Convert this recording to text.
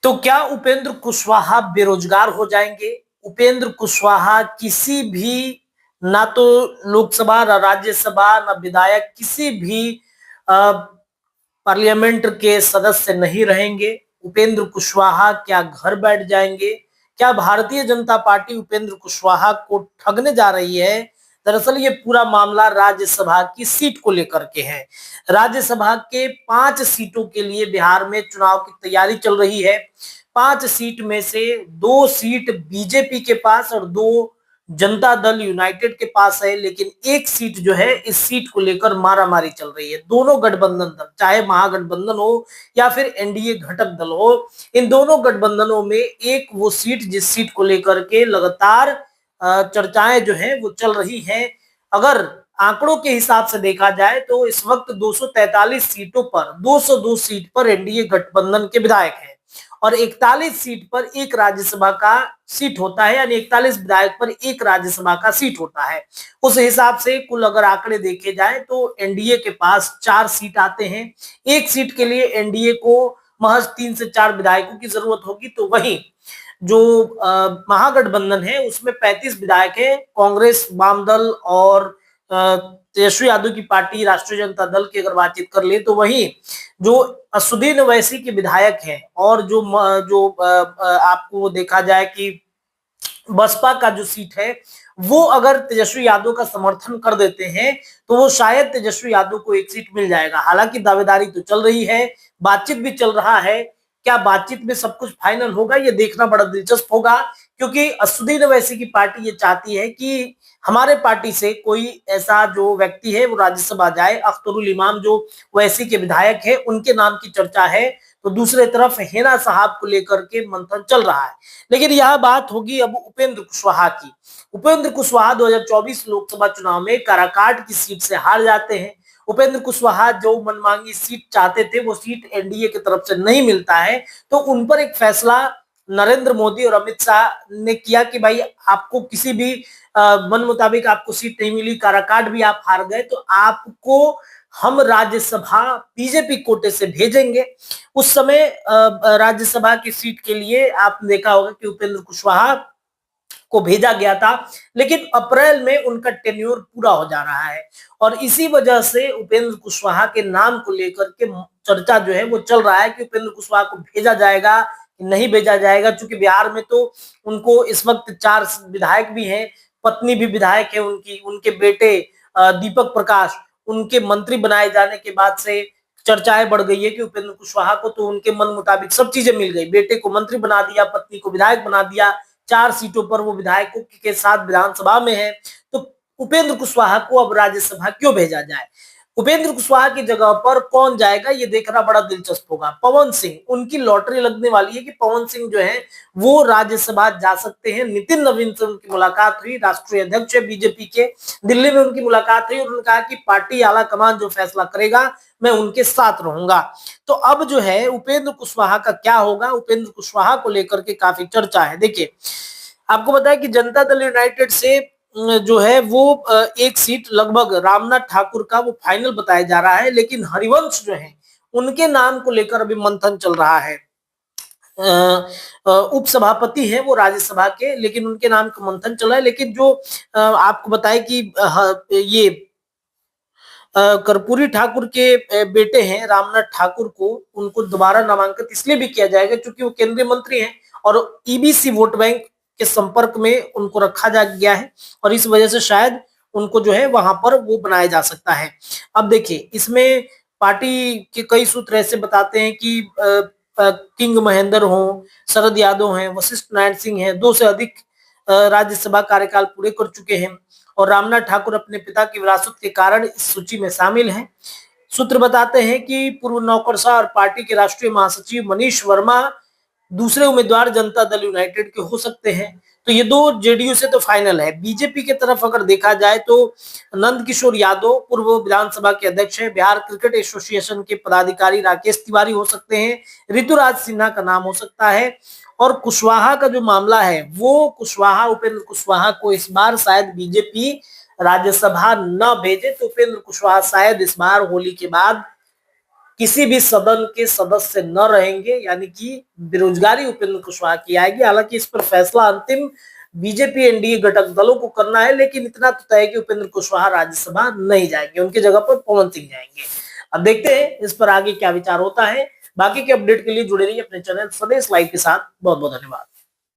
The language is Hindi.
तो क्या उपेंद्र कुशवाहा बेरोजगार हो जाएंगे? उपेंद्र कुशवाहा किसी भी, ना तो लोकसभा ना राज्यसभा ना विधायक, किसी भी पार्लियामेंट के सदस्य नहीं रहेंगे। उपेंद्र कुशवाहा क्या घर बैठ जाएंगे? क्या भारतीय जनता पार्टी उपेंद्र कुशवाहा को ठगने जा रही है? दरअसल ये पूरा मामला राज्यसभा की सीट को लेकर के है। राज्यसभा के 5 सीटों के लिए बिहार में चुनाव की तैयारी चल रही है। 5 सीट में से 2 सीट बीजेपी के पास और 2 जनता दल यूनाइटेड के पास है, लेकिन एक सीट जो है, इस सीट को लेकर मारामारी चल रही है। दोनों गठबंधन दल, चाहे महागठबंधन हो या फिर एनडीए घटक दल हो, इन दोनों गठबंधनों में एक वो सीट, जिस सीट को लेकर के लगातार चर्चाएं जो है वो चल रही हैं। अगर आंकड़ों के हिसाब से देखा जाए तो इस वक्त 243 सीटों पर 202 सीट पर एनडीए गठबंधन के विधायक हैं और 41 सीट पर एक राज्यसभा का सीट होता है, यानी 41 विधायक पर एक राज्यसभा का सीट होता है। उस हिसाब से कुल अगर आंकड़े देखे जाए तो एनडीए के पास 4 सीट आते हैं। एक सीट के लिए एनडीए को महज 3 से 4 विधायकों की जरूरत होगी, तो वहीं जो महागठबंधन है उसमें 35 विधायक है। कांग्रेस, वामदल और तेजस्वी यादव की पार्टी राष्ट्रीय जनता दल की अगर बातचीत कर ले तो वहीं जो असुद्दीन ओवैसी के विधायक हैं और जो जो आपको देखा जाए कि बसपा का जो सीट है वो अगर तेजस्वी यादव का समर्थन कर देते हैं तो वो शायद तेजस्वी यादव को एक सीट मिल जाएगा। हालांकि दावेदारी तो चल रही है, बातचीत भी चल रहा है। क्या बातचीत में सब कुछ फाइनल होगा, ये देखना बड़ा दिलचस्प होगा, क्योंकि असुद्दीन ओवैसी की पार्टी ये चाहती है कि हमारे पार्टी से कोई ऐसा जो व्यक्ति है वो राज्यसभा जाए। अख्तरुल इमाम जो ओवैसी के विधायक है उनके नाम की चर्चा है, तो दूसरे तरफ हेना साहब को लेकर के मंथन चल रहा है। लेकिन यह बात होगी अब उपेंद्र कुशवाहा की। उपेंद्र कुशवाहा 2024 लोकसभा चुनाव में काराकाट की सीट से हार जाते हैं। उपेंद्र कुशवाहा जो मनमांगी सीट चाहते थे वो सीट एनडीए की तरफ से नहीं मिलता है, तो उन पर एक फैसला नरेंद्र मोदी और अमित शाह ने किया कि भाई आपको किसी भी मन मुताबिक आपको सीट नहीं मिली, काराकाट भी आप हार गए, तो आपको हम राज्यसभा बीजेपी कोटे से भेजेंगे। उस समय राज्यसभा की सीट के लिए आपने देखा होगा कि उपेंद्र कुशवाहा को भेजा गया था, लेकिन अप्रैल में उनका टेन्योर पूरा हो जा रहा है और इसी वजह से उपेंद्र कुशवाहा के नाम को लेकर के चर्चा जो है वो चल रहा है कि उपेंद्र कुशवाहा को भेजा जाएगा नहीं भेजा जाएगा। चूंकि बिहार में तो उनको इस वक्त 4 विधायक भी हैं, पत्नी भी विधायक है उनकी, उनके बेटे दीपक प्रकाश, उनके मंत्री बनाए जाने के बाद से चर्चाएं बढ़ गई है कि उपेंद्र कुशवाहा को तो उनके मन मुताबिक सब चीजें मिल गई। बेटे को मंत्री बना दिया, पत्नी को विधायक बना दिया, 4 सीटों पर वो विधायकों के साथ विधानसभा में है, तो उपेंद्र कुशवाहा को अब राज्यसभा क्यों भेजा जाए? उपेंद्र कुशवाहा की जगह पर कौन जाएगा ये देखना बड़ा दिलचस्प होगा। पवन सिंह, उनकी लॉटरी लगने वाली है कि पवन सिंह जो है वो राज्यसभा जा सकते हैं। नितिन नवीन से उनकी मुलाकात हुई, राष्ट्रीय अध्यक्ष है बीजेपी के, दिल्ली में उनकी मुलाकात हुई और उन्होंने कहा कि पार्टी आला कमान जो फैसला करेगा मैं उनके साथ रहूंगा। तो अब जो है उपेंद्र कुशवाहा का क्या होगा, उपेंद्र कुशवाहा को लेकर के काफी चर्चा है। देखिए, आपको बताया कि जनता दल यूनाइटेड से जो है वो एक सीट लगभग रामनाथ ठाकुर का वो फाइनल बताया जा रहा है, लेकिन हरिवंश जो है उनके नाम को लेकर अभी मंथन चल रहा है। उप सभापति है वो राज्यसभा के, लेकिन उनके नाम का मंथन चल रहा है। लेकिन जो आपको बताए कि ये कर्पूरी ठाकुर के बेटे हैं रामनाथ ठाकुर को, उनको दोबारा नामांकित इसलिए भी किया जाएगा क्योंकि वो केंद्रीय मंत्री हैं और ईबीसी वोट बैंक के संपर्क में उनको रखा जा गया है और इस वजह से शायद उनको जो है वहां पर वो बनाया जा सकता है। अब देखिए, इसमें पार्टी के कई सूत्र ऐसे बताते हैं कि किंग महेंद्र हो, शरद यादव हैं, वशिष्ठ नारायण सिंह हैं, 2 से अधिक राज्यसभा कार्यकाल पूरे कर चुके हैं और रामनाथ ठाकुर अपने पिता की विरासत के कारण इस सूची में शामिल हैं। सूत्र बताते हैं कि पूर्व नौकरशाह और पार्टी के राष्ट्रीय महासचिव मनीष वर्मा दूसरे उम्मीदवार जनता दल यूनाइटेड के हो सकते हैं। तो ये 2 जेडीयू से तो फाइनल है। बीजेपी की तरफ अगर देखा जाए तो नंद किशोर यादव पूर्व विधानसभा के अध्यक्ष हैं, बिहार क्रिकेट एसोसिएशन के पदाधिकारी राकेश तिवारी हो सकते हैं, ऋतुराज सिन्हा का नाम हो सकता है और कुशवाहा का जो मामला है वो कुशवाहा, उपेंद्र कुशवाहा को इस बार शायद बीजेपी राज्यसभा न भेजे, तो उपेंद्र कुशवाहा शायद इस बार होली के बाद किसी भी सदन के सदस्य न रहेंगे, यानी कि बेरोजगारी उपेंद्र कुशवाहा की आएगी। हालांकि इस पर फैसला अंतिम बीजेपी एनडीए घटक दलों को करना है, लेकिन इतना तो तय है कि उपेंद्र कुशवाहा राज्यसभा नहीं जाएंगे, उनकी जगह पर पवन सिंह जाएंगे। अब देखते हैं इस पर आगे क्या विचार होता है। बाकी के अपडेट के लिए जुड़े रहिए अपने चैनल स्वदेश लाइव के साथ। बहुत बहुत धन्यवाद।